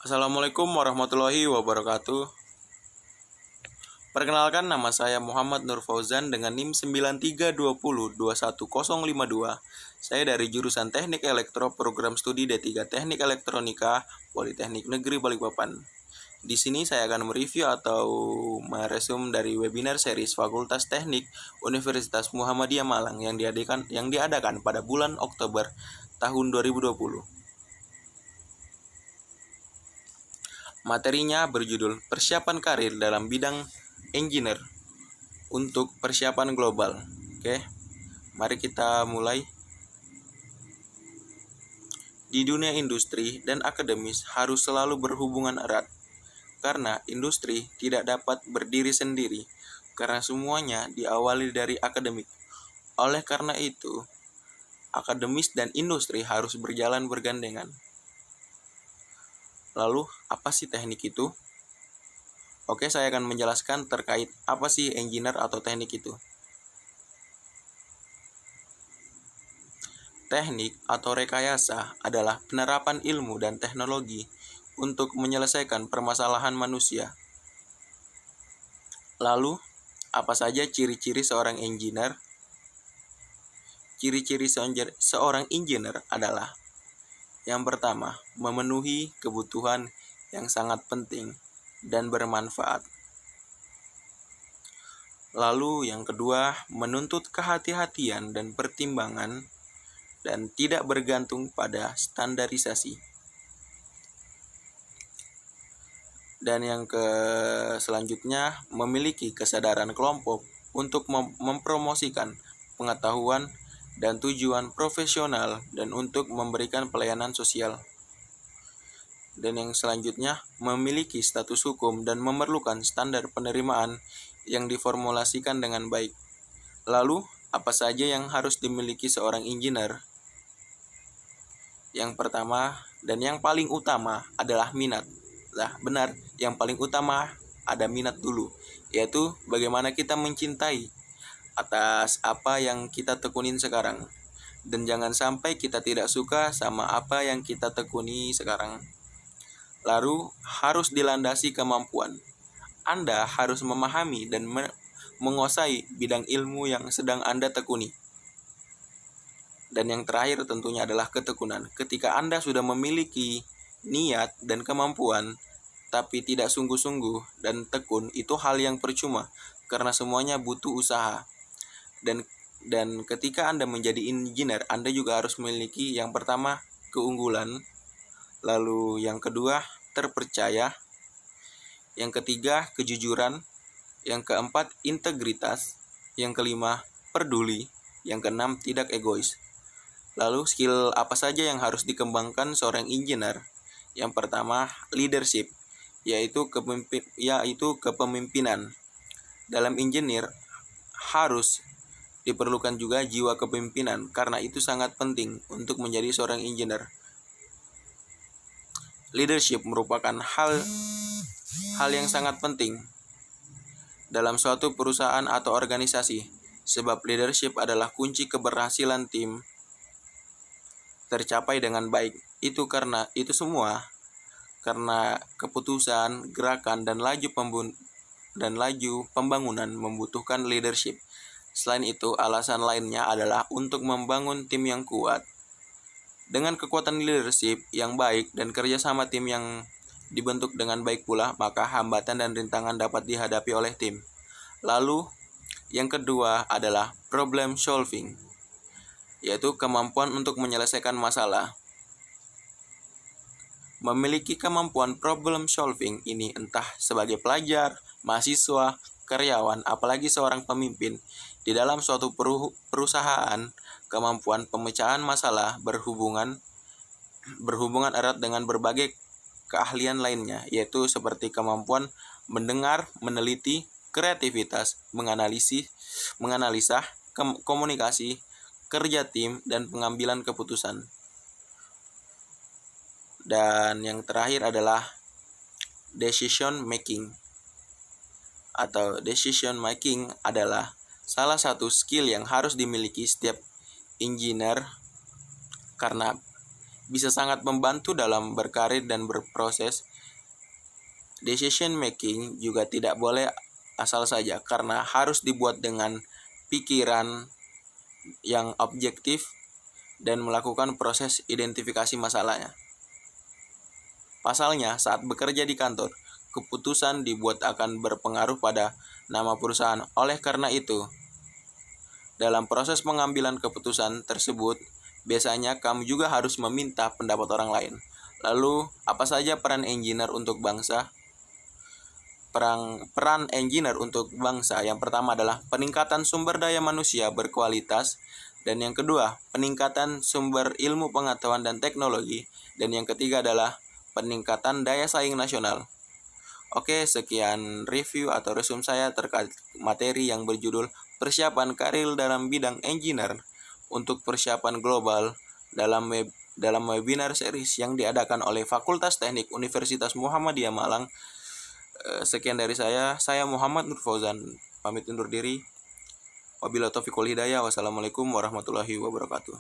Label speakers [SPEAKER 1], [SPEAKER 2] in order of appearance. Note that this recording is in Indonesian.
[SPEAKER 1] Assalamualaikum warahmatullahi wabarakatuh. Perkenalkan, nama saya Muhammad Nur Fauzan dengan NIM 9320210052. Saya dari jurusan Teknik Elektro Program Studi D3 Teknik Elektronika Politeknik Negeri Balikpapan. Di sini saya akan mereview atau meresum dari webinar series Fakultas Teknik Universitas Muhammadiyah Malang yang diadakan pada bulan Oktober tahun 2020. Materinya berjudul Persiapan Karir dalam Bidang Engineer untuk Persiapan Global. Oke, mari kita mulai. Di dunia industri dan akademis harus selalu berhubungan erat, karena industri tidak dapat berdiri sendiri, karena semuanya diawali dari akademik. Oleh karena itu, akademis dan industri harus berjalan bergandengan. Lalu, apa sih teknik itu? Oke, saya akan menjelaskan terkait apa sih engineer atau teknik itu. Teknik atau rekayasa adalah penerapan ilmu dan teknologi untuk menyelesaikan permasalahan manusia. Lalu, apa saja ciri-ciri seorang engineer? Ciri-ciri seorang engineer adalah: yang pertama, memenuhi kebutuhan yang sangat penting dan bermanfaat. Lalu yang kedua, menuntut kehati-hatian dan pertimbangan dan tidak bergantung pada standarisasi. Dan yang selanjutnya, memiliki kesadaran kelompok untuk mempromosikan pengetahuan dan tujuan profesional dan untuk memberikan pelayanan sosial. Dan yang selanjutnya, memiliki status hukum dan memerlukan standar penerimaan yang diformulasikan dengan baik. Lalu, apa saja yang harus dimiliki seorang engineer? Yang pertama dan yang paling utama adalah minat. Nah, benar, yang paling utama ada minat dulu, yaitu bagaimana kita mencintai atas apa yang kita tekunin sekarang. Dan jangan sampai kita tidak suka sama apa yang kita tekuni sekarang. Lalu, harus dilandasi kemampuan. Anda harus memahami dan menguasai bidang ilmu yang sedang Anda tekuni. Dan yang terakhir tentunya adalah ketekunan. Ketika Anda sudah memiliki niat dan kemampuan, tapi tidak sungguh-sungguh dan tekun, itu hal yang percuma, karena semuanya butuh usaha. Dan ketika Anda menjadi engineer, Anda juga harus memiliki yang pertama, keunggulan. Lalu yang kedua, terpercaya. Yang ketiga, kejujuran. Yang keempat, integritas. Yang kelima, peduli. Yang keenam, tidak egois. Lalu skill apa saja yang harus dikembangkan seorang engineer? Yang pertama, leadership, yaitu kepemimpinan. Dalam engineer harus diperlukan juga jiwa kepemimpinan, karena itu sangat penting untuk menjadi seorang engineer. Leadership merupakan hal yang sangat penting dalam suatu perusahaan atau organisasi, sebab leadership adalah kunci keberhasilan tim tercapai dengan baik. Itu semua karena keputusan, gerakan, dan laju pembangunan membutuhkan leadership. Selain itu, alasan lainnya adalah untuk membangun tim yang kuat. Dengan kekuatan leadership yang baik dan kerjasama tim yang dibentuk dengan baik pula, maka hambatan dan rintangan dapat dihadapi oleh tim. Lalu, yang kedua adalah problem solving, yaitu kemampuan untuk menyelesaikan masalah. Memiliki kemampuan problem solving ini entah sebagai pelajar, mahasiswa, karyawan, apalagi seorang pemimpin di dalam suatu perusahaan, kemampuan pemecahan masalah berhubungan erat dengan berbagai keahlian lainnya, yaitu seperti kemampuan mendengar, meneliti, kreativitas, menganalisa, komunikasi, kerja tim, dan pengambilan keputusan. Dan yang terakhir adalah decision making. Decision making adalah salah satu skill yang harus dimiliki setiap engineer, karena bisa sangat membantu dalam berkarir dan berproses. Decision making juga tidak boleh asal saja karena harus dibuat dengan pikiran yang objektif dan melakukan proses identifikasi masalahnya. Pasalnya, saat bekerja di kantor, keputusan dibuat akan berpengaruh pada nama perusahaan. Oleh karena itu, dalam proses pengambilan keputusan tersebut, biasanya kamu juga harus meminta pendapat orang lain. Lalu, apa saja peran engineer untuk bangsa? Peran engineer untuk bangsa yang pertama adalah peningkatan sumber daya manusia berkualitas, dan yang kedua, peningkatan sumber ilmu pengetahuan dan teknologi, dan yang ketiga adalah peningkatan daya saing nasional. Oke, sekian review atau resume saya terkait materi yang berjudul Persiapan Karir dalam Bidang Engineer untuk Persiapan Global dalam webinar series yang diadakan oleh Fakultas Teknik Universitas Muhammadiyah Malang. Sekian dari saya Muhammad Nur Fauzan, pamit undur diri. Wabillahi taufiq wal hidayah. Wassalamualaikum warahmatullahi wabarakatuh.